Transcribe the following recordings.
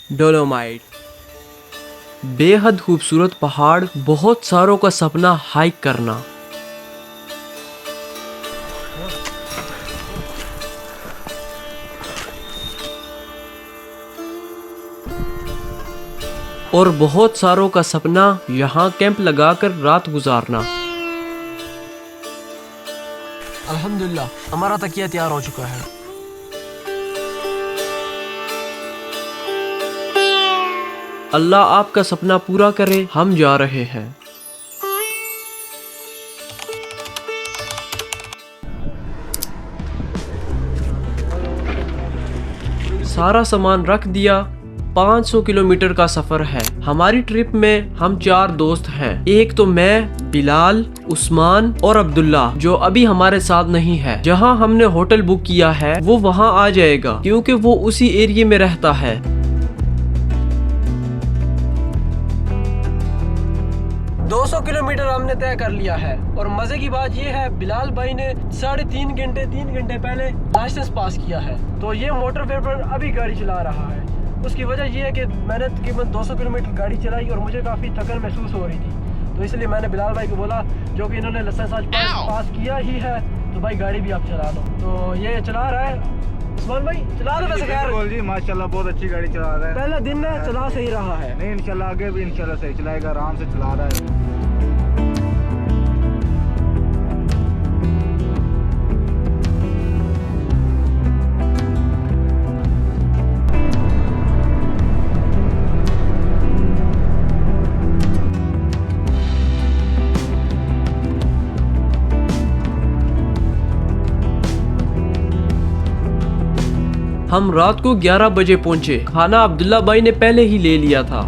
Dolomite, बेहद खूबसूरत पहाड़, बहुत सारों का सपना हाइक करना। और बहुत सारों का सपना यहाँ कैंप लगाकर रात गुजारना। अल्हम्दुलिल्लाह हमारा तकिया तैयार हो चुका है। अल्लाह आपका सपना पूरा करे, हम जा रहे हैं। सारा सामान रख दिया। 500 किलोमीटर का सफर है। हमारी ट्रिप में हम 4 दोस्त हैं। एक तो मैं, बिलाल, उस्मान और अब्दुल्ला, जो अभी हमारे साथ नहीं है। जहां हमने होटल बुक किया है वो वहां आ जाएगा क्योंकि वो उसी एरिया में रहता है। 200 किलोमीटर हमने तय कर लिया है और मजे की बात यह है बिलाल भाई ने 3.5 घंटे 3 घंटे पहले लाइसेंस पास किया है, तो ये मोटरवे पर अभी गाड़ी चला रहा है। उसकी वजह यह है कि मैंने तकरीबन 200 किलोमीटर गाड़ी चलाई और मुझे काफ़ी थकन महसूस हो रही थी, तो इसलिए मैंने बिलाल भाई को बोला, जो कि इन्होंने लाइसेंस आज पास किया ही है, तो भाई गाड़ी भी आप चला लो। तो ये चला रहा है उस्मान भाई, चला रहा है जी माशाल्लाह, बहुत अच्छी गाड़ी चला रहा है। पहला दिन है, चला सही रहा है। नहीं इंशाल्लाह आगे भी इंशाल्लाह सही चलाएगा, आराम से चला रहा है। हम रात को 11 बजे पहुंचे। खाना अब्दुल्ला भाई ने पहले ही ले लिया था।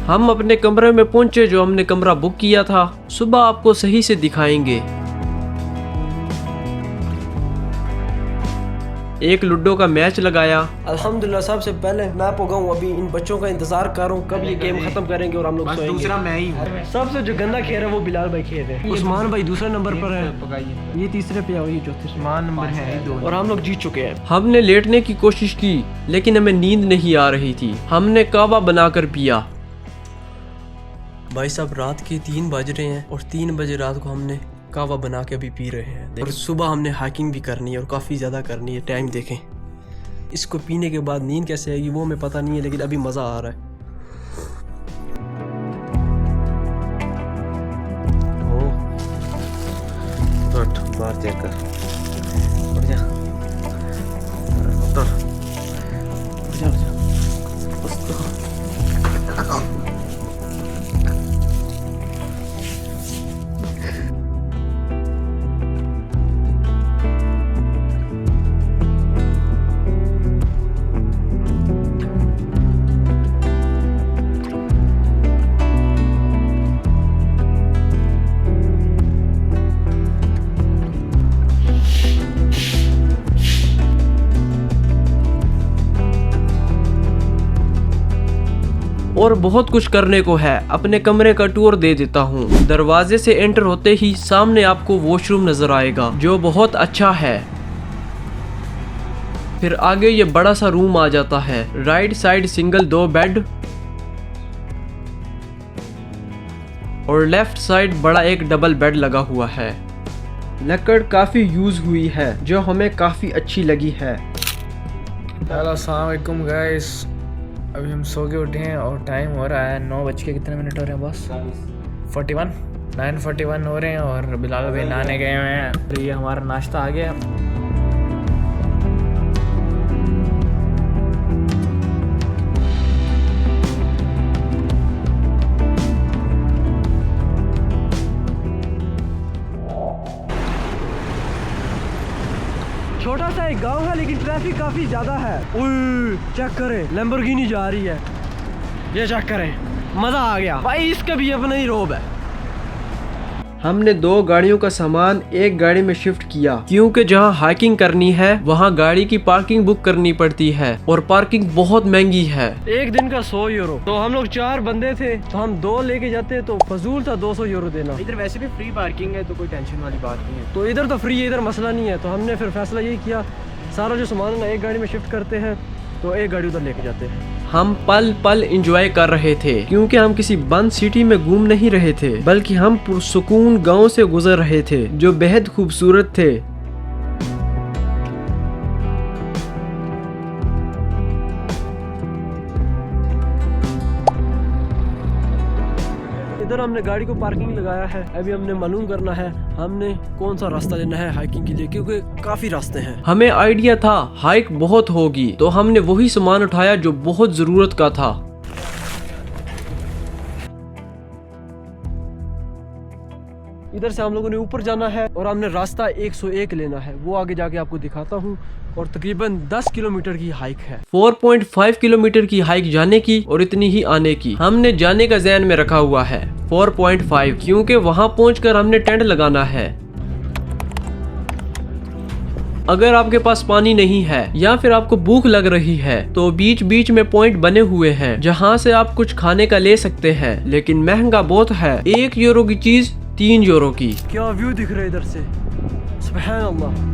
हम अपने कमरे में पहुंचे, जो हमने कमरा बुक किया था। सुबह आपको सही से दिखाएंगे। एक लूडो का मैच लगाया। अल्हम्दुलिल्लाह सबसे पहले मैं पहुंचाऊं, अभी इन बच्चों का इंतजार कर रहा हूं कब ये गेम खत्म करेंगे और हम लोग सोएंगे। दूसरा मैं ही हूं। सबसे जो गंदा खेल है वो बिलाल भाई खेल है। उस्मान भाई दूसरे नंबर पर है, ये तीसरे पे है, ये चौथे उस्मान नंबर है 2 और हम लोग जीत चुके हैं। हमने लेटने की कोशिश की लेकिन हमें नींद नहीं आ रही थी। हमने कहवा बनाकर पिया। भाई साहब रात के 3 बज रहे हैं और 3 बजे रात को हमने कहवा बना के अभी पी रहे हैं। और सुबह हमने हाइकिंग भी करनी है और काफ़ी ज़्यादा करनी है। टाइम देखें, इसको पीने के बाद नींद कैसे आएगी वो हमें पता नहीं है, लेकिन अभी मज़ा आ रहा है। बाहर चेक कर, उठ जा, उतर, उठ जा, और बहुत कुछ करने को है। अपने कमरे का टूर दे देता हूँ। दरवाजे से एंटर होते ही सामने आपको वॉशरूम नजर आएगा, जो बहुत अच्छा है। फिर आगे ये बड़ा सा रूम आ जाता है। राइट साइड सिंगल 2 बेड और लेफ्ट साइड बड़ा एक डबल बेड लगा हुआ है। लकड़ काफी यूज हुई है, जो हमें काफी अच्छी लगी है। अस्सलाम वालेकुम गाइस, अभी हम सो के उठे हैं और टाइम हो रहा है 9 बज के कितने मिनट हो रहे हैं बस 41 9:41 हो रहे हैं और बिलाल भाई नहाने गए हुए हैं। तो ये हमारा नाश्ता आ गया। छोटा सा एक गांव है लेकिन ट्रैफिक काफी ज्यादा है। चेक करें, लैम्बोर्गिनी जा रही है। ये चेक करें, मजा आ गया भाई। इसका भी अपना ही रोब है। हमने 2 गाड़ियों का सामान एक गाड़ी में शिफ्ट किया, क्योंकि जहां हाइकिंग करनी है वहां गाड़ी की पार्किंग बुक करनी पड़ती है और पार्किंग बहुत महंगी है। एक दिन का 100 यूरो। तो हम लोग 4 बंदे थे, तो हम 2 लेके जाते तो फजूल था 200 यूरो देना। इधर वैसे भी फ्री पार्किंग है तो कोई टेंशन वाली बात नहीं है। तो इधर तो फ्री है, इधर मसला नहीं है। तो हमने फिर फैसला यही किया, सारा जो सामान है ना एक गाड़ी में शिफ्ट करते हैं, तो एक गाड़ी उधर लेके जाते हैं। हम पल पल एंजॉय कर रहे थे, क्योंकि हम किसी बंद सिटी में घूम नहीं रहे थे, बल्कि हम पुरसुकून गांव से गुजर रहे थे जो बेहद खूबसूरत थे। इधर हमने गाड़ी को पार्किंग लगाया है। अभी हमने मालूम करना है हमने कौन सा रास्ता लेना है हाइकिंग के लिए, क्योंकि काफी रास्ते हैं। हमें आइडिया था हाइक बहुत होगी, तो हमने वही सामान उठाया जो बहुत जरूरत का था। इधर से हम लोगों ने ऊपर जाना है और हमने रास्ता 101 लेना है, वो आगे जाके आपको दिखाता हूँ। और तकरीबन 10 किलोमीटर की हाइक है। 4.5 किलोमीटर की हाइक जाने की और इतनी ही आने की। हमने जाने का ज़हन में रखा हुआ है 4.5, क्योंकि वहां पहुंचकर हमने टेंट लगाना है। अगर आपके पास पानी नहीं है या फिर आपको भूख लग रही है, तो बीच बीच में पॉइंट बने हुए हैं जहां से आप कुछ खाने का ले सकते हैं, लेकिन महंगा बहुत है। 1 यूरो की चीज 3 यूरो की। क्या व्यू दिख रहा है इधर से, सुभान अल्लाह।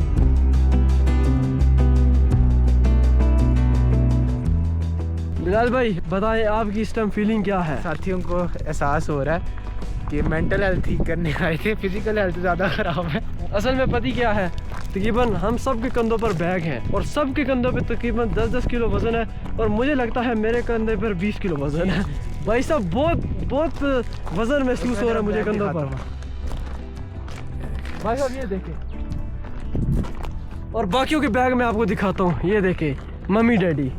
बिलाल भाई बताएं आपकी इस टाइम फीलिंग क्या है? साथियों को एहसास हो रहा है कि मेंटल हेल्थ ठीक करने आए थे, फिजिकल हेल्थ ज़्यादा ख़राब है। असल में पता क्या है, तकरीबन हम सब के कंधों पर बैग है और सब के कंधों पे तकरीबन 10-10 किलो वजन है, और मुझे लगता है मेरे कंधे पर 20 किलो वजन है। भाई साहब बहुत वजन महसूस हो रहा है मुझे कंधों पर। भाई साहब ये देखें, और बाकियों के बैग में आपको दिखाता हूँ। ये देखें मम्मी डैडी,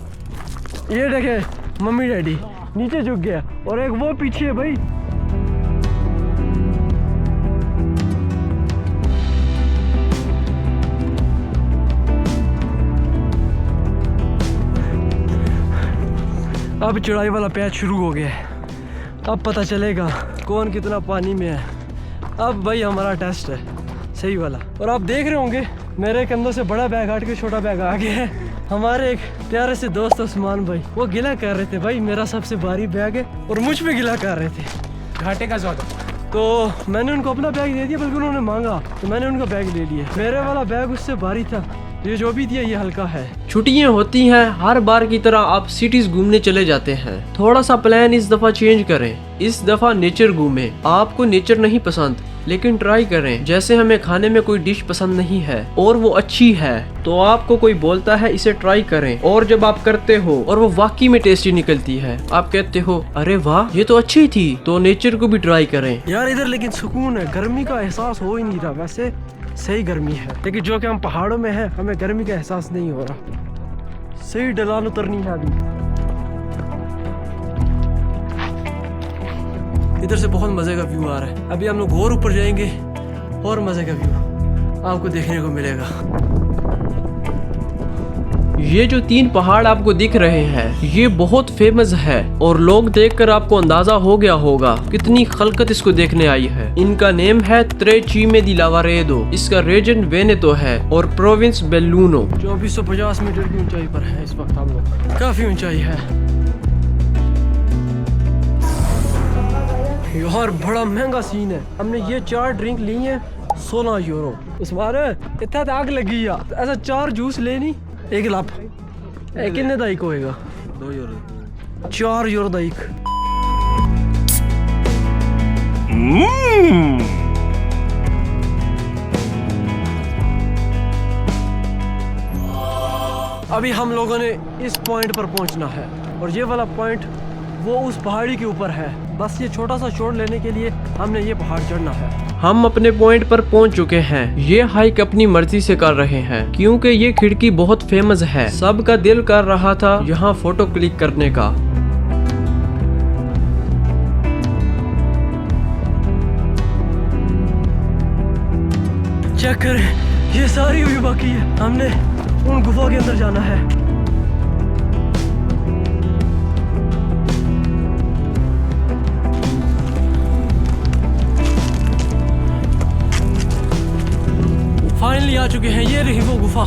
ये देखें मम्मी डैडी नीचे झुक गया, और एक वो पीछे है भाई। अब चढ़ाई वाला पैच शुरू हो गया है, अब पता चलेगा कौन कितना पानी में है। अब भाई हमारा टेस्ट है सही वाला। और आप देख रहे होंगे मेरे कंधों से बड़ा बैग हट के छोटा बैग आ गया है। हमारे एक प्यारे से दोस्त उस्मान भाई, वो गिला कर रहे थे भाई मेरा सबसे भारी बैग है, और मुझ पे गिला कर रहे थे। घाटे का सौदा। तो मैंने उनको अपना बैग दे दिया, बल्कि उन्होंने मांगा तो मैंने उनका बैग ले लिया। मेरे वाला बैग उससे भारी था, ये जो भी दिया ये हल्का है। छुट्टियां होती हैं, हर बार की तरह आप सिटीज घूमने चले जाते हैं। थोड़ा सा प्लान इस दफा चेंज करें, इस दफा नेचर घूमें। आपको नेचर नहीं पसंद, लेकिन ट्राई करें। जैसे हमें खाने में कोई डिश पसंद नहीं है और वो अच्छी है, तो आपको कोई बोलता है इसे ट्राई करें, और जब आप करते हो और वो वाकई में टेस्टी निकलती है, आप कहते हो अरे वाह ये तो अच्छी थी। तो नेचर को भी ट्राई करें यार। इधर लेकिन सुकून है, गर्मी का एहसास हो ही नहीं रहा। वैसे सही गर्मी है, लेकिन जो कि हम पहाड़ों में हैं हमें गर्मी का एहसास नहीं हो रहा। सही ढलान उतरनी है अभी। इधर से बहुत मजे का व्यू आ रहा है। अभी हम लोग और ऊपर जाएंगे और मजे का व्यू आपको देखने को मिलेगा। ये जो 3 पहाड़ आपको दिख रहे हैं ये बहुत फेमस है, और लोग देखकर आपको अंदाजा हो गया होगा कितनी खलकत इसको देखने आई है। इनका नेम है त्रे चीमे दी लावारेदो। इसका रीजन वेनेतो है और प्रोविंस बेलूनो। 2450 मीटर की ऊंचाई पर है इस वक्त हम लोग, काफी ऊंचाई है यार। बड़ा महंगा सीन है। हमने ये 4 ड्रिंक ली हैं 16 यूरो। उस्मान इतना आग लगी है, ऐसा 4 जूस लेनी 1 लाख कितने दाइक होएगा? 2 यूरो 4 यूरो दाइक। अभी हम लोगों ने इस पॉइंट पर पहुंचना है, और ये वाला पॉइंट वो उस पहाड़ी के ऊपर है। बस ये छोटा सा शॉट लेने के लिए हमने ये पहाड़ चढ़ना है। हम अपने पॉइंट पर पहुंच चुके हैं। ये हाइक अपनी मर्जी से कर रहे हैं, क्योंकि ये खिड़की बहुत फेमस है। सबका दिल कर रहा था यहाँ फोटो क्लिक करने का। चेक करें, ये सारी हुई बाकी है। हमने उन गुफा के अंदर जाना है। फाइनली आ चुके हैं, ये रही वो गुफा।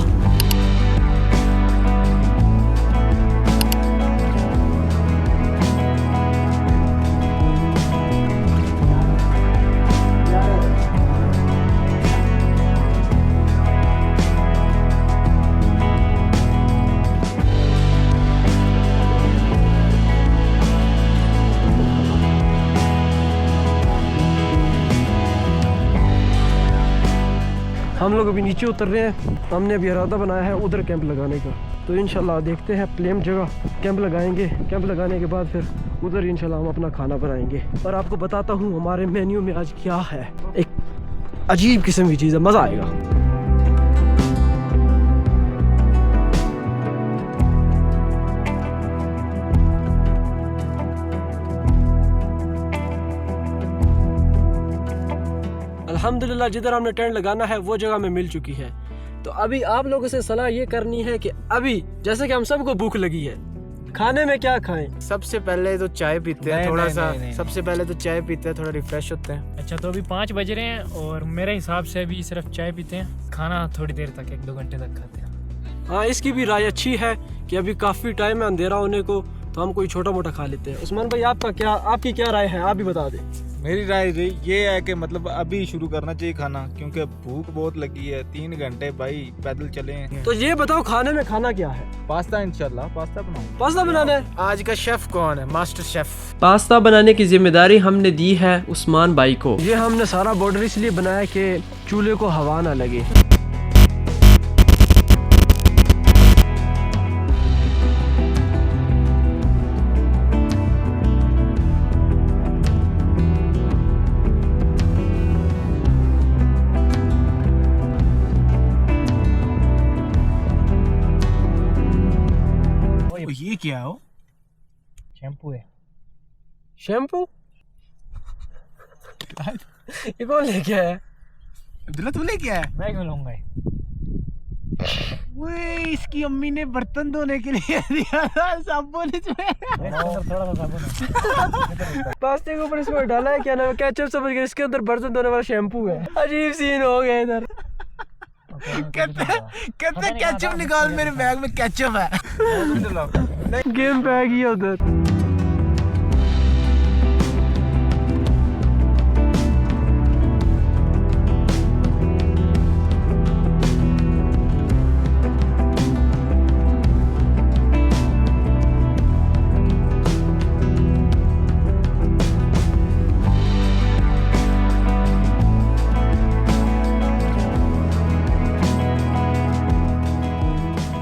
हम लोग अभी नीचे उतर रहे हैं। हमने अभी इरादा बनाया है उधर कैंप लगाने का, तो इंशाल्लाह देखते हैं प्लेन जगह कैंप लगाएंगे। कैंप लगाने के बाद फिर उधर इंशाल्लाह हम अपना खाना बनाएंगे। और आपको बताता हूँ हमारे मेन्यू में आज क्या है, एक अजीब किस्म की चीज़ है, मज़ा आएगा। अल्हम्दुलिल्लाह जिधर हमने टेंट लगाना है वो जगह में मिल चुकी है। तो अभी आप लोगों से सलाह ये करनी है कि अभी जैसे कि हम सबको भूख लगी है, खाने में क्या खाएं? सबसे पहले तो चाय पीते हैं थोड़ा सा। सबसे पहले तो चाय पीते हैं, थोड़ा रिफ्रेश होते हैं। अच्छा, तो अभी 5 बज रहे हैं और मेरे हिसाब से अभी सिर्फ चाय पीते हैं। खाना थोड़ी देर तक, 1-2 घंटे तक खाते हैं। हाँ, इसकी भी राय अच्छी है कि अभी काफ़ी टाइम है अंधेरा होने को, तो हम कोई छोटा मोटा खा लेते हैं। उस्मान भाई आपकी क्या राय है, आप भी बता दें। मेरी राय ये है कि मतलब अभी शुरू करना चाहिए खाना, क्योंकि भूख बहुत लगी है। 3 घंटे भाई पैदल चले हैं। तो ये बताओ खाने में खाना क्या है? पास्ता, इंशाल्लाह पास्ता बनाऊंगा। पास्ता बनाना है। आज का शेफ कौन है? Master chef. पास्ता बनाने की जिम्मेदारी हमने दी है उस्मान भाई को। ये हमने सारा बॉर्डर इसलिए बनाया कि चूल्हे को हवा ना लगे। ये क्या हो? शैम्पू है। शैम्पू? ये कौन लेके आया? अब्दुल्ला तू लेके आया? मैं क्यों लूंगा? वो इसकी अम्मी ने बर्तन धोने के लिए दिया था साबुन इसमें। थोड़ा सा साबुन। पास्ते के ऊपर इसको डाला है, क्या नाम है, केचप समझ के, इसके अंदर बर्तन धोने वाला शैम्पू है। अजीब सीन हो गया इधर। कहते केचप निकाल, मेरे बैग में केचप है। गेम पे आ गया उधर।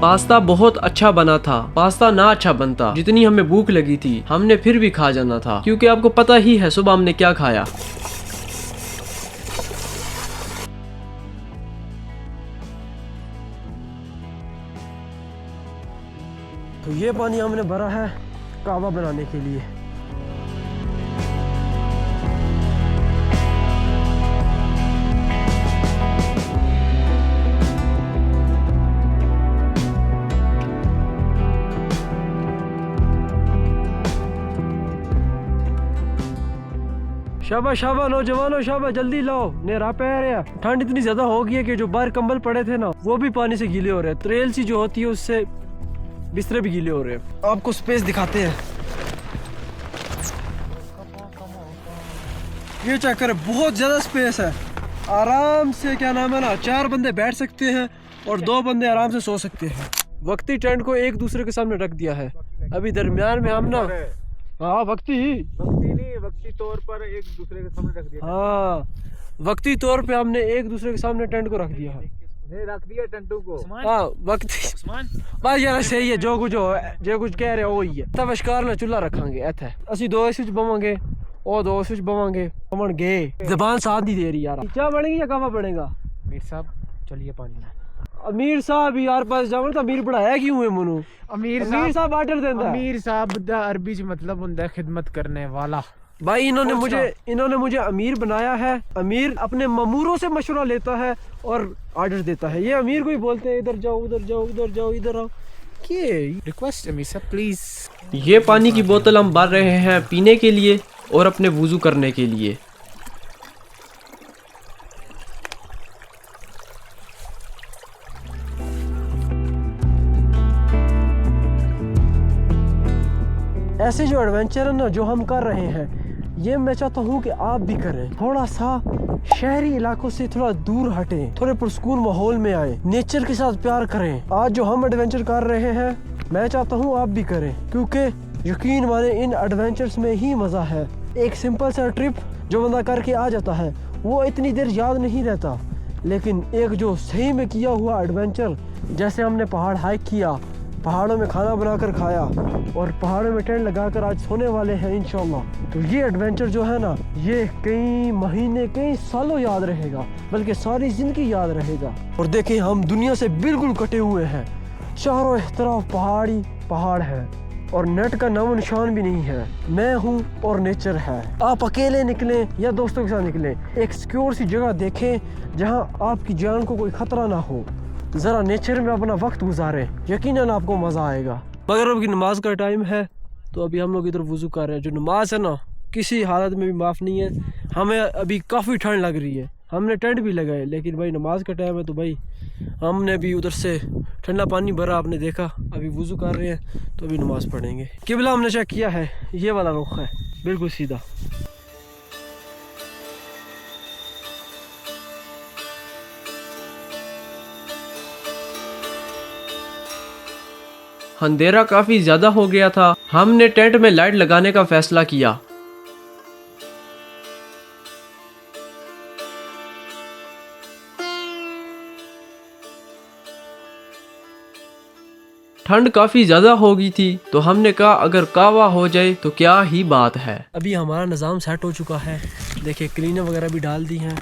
पास्ता बहुत अच्छा बना था। पास्ता ना अच्छा बनता, जितनी हमें भूख लगी थी हमने फिर भी खा जाना था, क्योंकि आपको पता ही है सुबह हमने क्या खाया। तो ये पानी हमने भरा है कहवा बनाने के लिए। शाबाश शाबाश नौजवानों, शाबाश जल्दी लाओ, नेरा पे आ रहा। ठंड इतनी ज्यादा हो गई है कि जो बाहर कंबल पड़े थे ना वो भी पानी से गीले हो रहे हैं। त्रेल सी जो होती है उससे बिस्तरे भी गीले हो रहे हैं। आपको स्पेस दिखाते हैं, ये चेक करें, बहुत ज्यादा स्पेस है। आराम से क्या नाम है ना, 4 बंदे बैठ सकते हैं और 2 बंदे आराम से सो सकते हैं। वक्ती टेंट को एक दूसरे के सामने रख दिया है। अभी दरमियान में हम ना, हाँ वक्ती तौर पर एक दूसरे के सामने रख दिया। हाँ, वक्ती तौर पे हमने एक दूसरे के सामने टेंट को रख दिया है। रख दिया टेंटू को। हाँ वक्ती बस यार सही है, जो कुछ कह रहे हो वही है। तब अशकार ना चूल्हा रखांगे इत्थे, असी 2 स्विच बवांगे और 2 स्विच बवांगे। हमन गए जबान साथ नहीं दे रही यार। क्या बनेगी या कहवा बनेगा? मीर साहब चलिए पानी में। अमीर साहब यार पास जाओ तो अमीर बढ़ाया क्यों है मनु? अमीर साहब आर्डर देता। अमीर साहब दा अरबी च मतलब होता है खिदमत करने वाला। भाई इन्होंने मुझे अमीर बनाया है। अमीर अपने ममूरों से मशवरा लेता है और ऑर्डर देता है। ये अमीर को ही बोलते हैं इधर जाओ उधर जाओ, उधर जाओ इधर आओ। रिक्वेस्ट अमीर साहब प्लीज। ये पानी की बोतल हम भर रहे हैं पीने के लिए और अपने वुजू करने के लिए। ऐसे जो एडवेंचर है ना जो हम कर रहे हैं, ये मैं चाहता हूँ कि आप भी करें। थोड़ा सा शहरी इलाकों से थोड़ा दूर हटें, थोड़े पुरस्कून माहौल में आए, नेचर के साथ प्यार करें। आज जो हम एडवेंचर कर रहे हैं मैं चाहता हूँ आप भी करें, क्योंकि यकीन माने इन एडवेंचर्स में ही मज़ा है। एक सिंपल सा ट्रिप जो बंदा करके आ जाता है वो इतनी देर याद नहीं रहता, लेकिन एक जो सही में किया हुआ एडवेंचर, जैसे हमने पहाड़ हाइक किया, पहाड़ों में खाना बनाकर खाया और पहाड़ों में टेंट लगाकर आज सोने वाले हैं इंशाल्लाह, तो ये एडवेंचर जो है ना ये कई महीने कई सालों याद रहेगा, बल्कि सारी ज़िंदगी याद रहेगा। और देखें हम दुनिया से बिल्कुल कटे हुए हैं, चारों तरफ पहाड़ी पहाड़ है और नेट का नामो निशान भी नहीं है। मैं हूँ और नेचर है। आप अकेले निकलें या दोस्तों के साथ निकलें, एक सिक्योर सी जगह देखें जहाँ आपकी जान को कोई खतरा ना हो, ज़रा नेचर में अपना वक्त गुजारें, यकीनन आपको मज़ा आएगा। मगरिब की नमाज का टाइम है तो अभी हम लोग इधर वज़ू कर रहे हैं। जो नमाज है ना किसी हालत में भी माफ़ नहीं है। हमें अभी काफ़ी ठंड लग रही है, हमने टेंट भी लगाए, लेकिन भाई नमाज का टाइम है तो भाई हमने भी उधर से ठंडा पानी भरा, आपने देखा। अभी वज़ू कर रहे हैं तो अभी नमाज़ पढ़ेंगे। किबला हमने चेक किया है, ये वाला रुख है बिल्कुल सीधा। अंधेरा काफी ज्यादा हो गया था, हमने टेंट में लाइट लगाने का फैसला किया। ठंड काफी ज्यादा हो गई थी तो हमने कहा अगर कावा हो जाए तो क्या ही बात है। अभी हमारा निज़ाम सेट हो चुका है, देखिए क्लीनर वगैरह भी डाल दी हैं।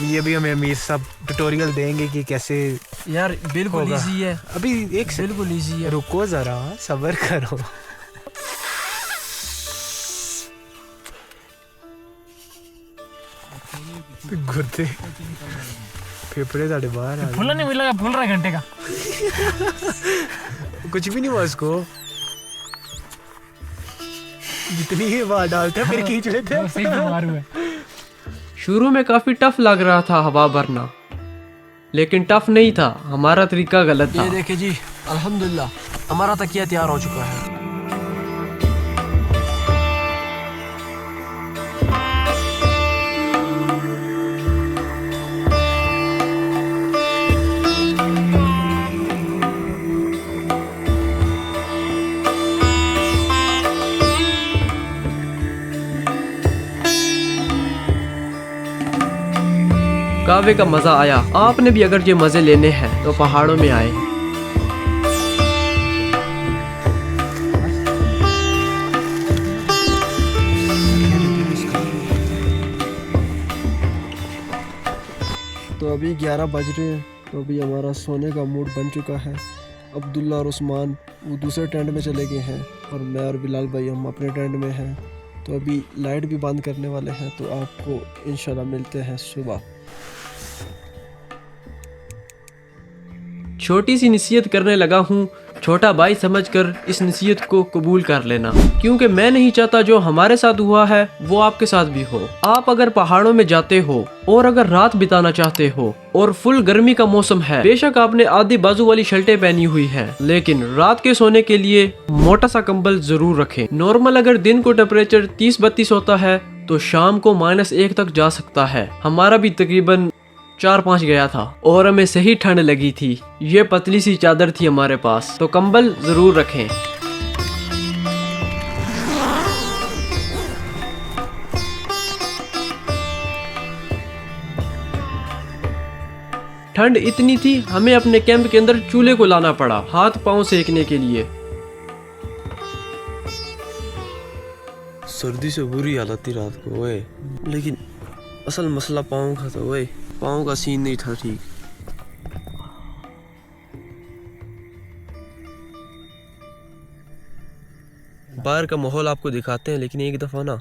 ये भी हमें अमीर साहब ट्यूटोरियल देंगे कि कैसे। यार बिल्कुल होगा। इजी है, अभी एक से बिल्कुल इजी है। रुको जरा, सब्र करो। गुर्दे फेफड़े साढ़े बाहर आ फूला नहीं मिला, फूल रहा है घंटे का। कुछ भी नहीं हुआ उसको, जितनी ही बात डालते फिर खींच लेते। सही बीमार हुआ। शुरू में काफी टफ लग रहा था हवा भरना, लेकिन टफ नहीं था, हमारा तरीका गलत था। ये देखिए जी, अल्हम्दुलिल्लाह हमारा तकिया तैयार हो चुका है। कावे का मजा आया। आपने भी अगर ये मजे लेने हैं तो पहाड़ों में आए। तो अभी 11 बज रहे हैं, तो अभी हमारा सोने का मूड बन चुका है। अब्दुल्ला और उस्मान वो दूसरे टेंट में चले गए हैं और मैं और बिलाल भाई हम अपने टेंट में हैं। तो अभी लाइट भी बंद करने वाले हैं, तो आपको इंशाल्लाह मिलते हैं सुबह। छोटी सी नसीहत करने लगा हूँ, छोटा भाई समझकर इस नसीहत को कबूल कर लेना, क्योंकि मैं नहीं चाहता जो हमारे साथ हुआ है वो आपके साथ भी हो। आप अगर पहाड़ों में जाते हो और अगर रात बिताना चाहते हो और फुल गर्मी का मौसम है, बेशक आपने आधी बाजू वाली शर्टें पहनी हुई हैं, लेकिन रात के सोने के लिए मोटा सा कंबल जरूर रखें। नॉर्मल अगर दिन को टेम्परेचर 30-32 होता है तो शाम को -1 तक जा सकता है। हमारा भी तकरीबन 4-5 गया था और हमें सही ठंड लगी थी। ये पतली सी चादर थी हमारे पास, तो कंबल जरूर रखें। ठंड इतनी थी हमें अपने कैंप के अंदर चूल्हे को लाना पड़ा हाथ पांव सेकने के लिए। सर्दी से बुरी हालत थी रात को ओए, लेकिन असल मसला पाँव का था ओए, पाँव का सीन नहीं था ठीक। बाहर का माहौल आपको दिखाते हैं, लेकिन एक दफ़ा ना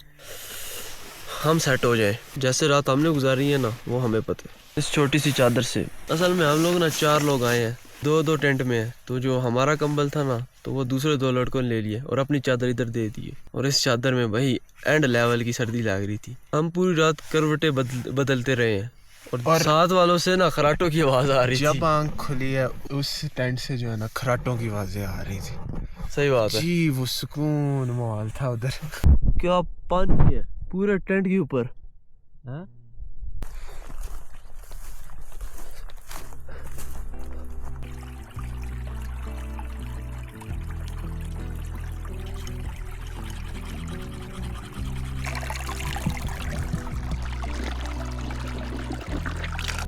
हम सेट हो जाए। जैसे रात हमने गुजारी है ना वो हमें पता है, इस छोटी सी चादर से। असल में हम लोग ना 4 लोग आए हैं, 2-2 टेंट में है, तो जो हमारा कंबल था ना तो वो दूसरे 2 लड़कों ने ले लिए और अपनी चादर इधर दे दिए। और इस चादर में भाई एंड लेवल की सर्दी लग रही थी। हम पूरी रात करवटें बदलते रहे हैं और साथ वालों से ना खराटों की आवाज आ रही थी। जब आंख खुली है उस टेंट से जो है ना खराटों की आवाजें आ रही थी। सही बात है जी, वो सुकून माहौल था उधर। क्या पानी है पूरे टेंट के ऊपर।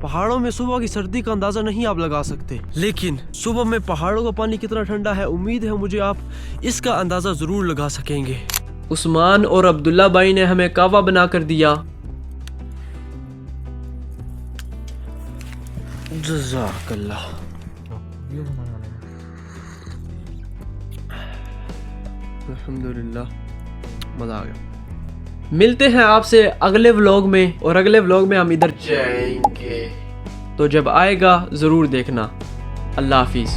पहाड़ों में सुबह की सर्दी का अंदाजा नहीं आप लगा सकते, लेकिन सुबह में पहाड़ों का पानी कितना ठंडा है, उम्मीद है मुझे आप इसका अंदाजा जरूर लगा सकेंगे। उस्मान और अब्दुल्ला भाई ने हमें कहवा बना कर दिया। जज़ाकल्लाह। अल्हम्दुलिल्लाह, मजा आ गया। मिलते हैं आपसे अगले व्लॉग में, और अगले व्लॉग में हम इधर जाएंगे, तो जब आएगा ज़रूर देखना। अल्लाह हाफिज़।